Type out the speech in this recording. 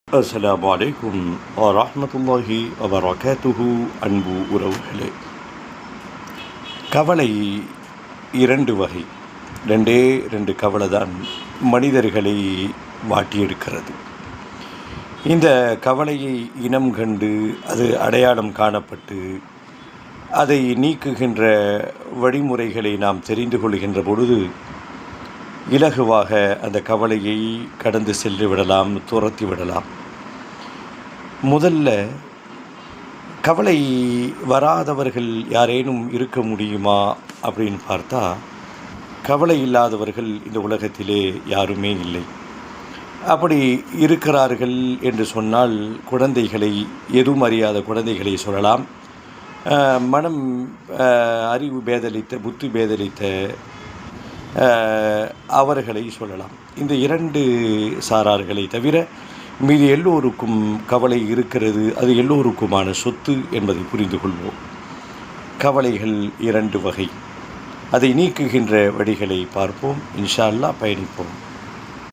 அஸ்ஸலாமு அலைக்கும் வரஹ்மத்துல்லாஹி வபரகாத்துஹு. அன்பு உறவுகளே, கவலை இரண்டு வகை. ரெண்டு கவலை தான் மனிதர்களை வாட்டியெடுக்கிறது. இந்த கவலையை இனம் கண்டு அது அடையாளம் காணப்பட்டு அதை நீக்குகின்ற வழிமுறைகளை நாம் தெரிந்து கொள்கின்ற பொழுது இலகுவாக அந்த கவலையை கடந்து சென்று விடலாம், துரத்தி விடலாம். முதல்ல, கவலை வராதவர்கள் யாரேனும் இருக்க முடியுமா அப்படின்னு பார்த்தா, கவலை இல்லாதவர்கள் இந்த உலகத்திலே யாருமே இல்லை. அப்படி இருக்கிறார்கள் என்று சொன்னால் குழந்தைகளை, எதுவும் அறியாத குழந்தைகளை சொல்லலாம். மனம் அறிவு பேதலித்த, புத்தி பேதலித்த அவர்களை சொல்லலாம். இந்த இரண்டு சாரார்களை தவிர மீது எல்லோருக்கும் கவலை இருக்கிறது. அது எல்லோருக்குமான சொத்து என்பதை புரிந்து கொள்வோம். கவலைகள் இரண்டு வகை. அதை நீக்குகின்ற வழிகளை பார்ப்போம். இன்ஷா அல்லாஹ் பயணிப்போம்.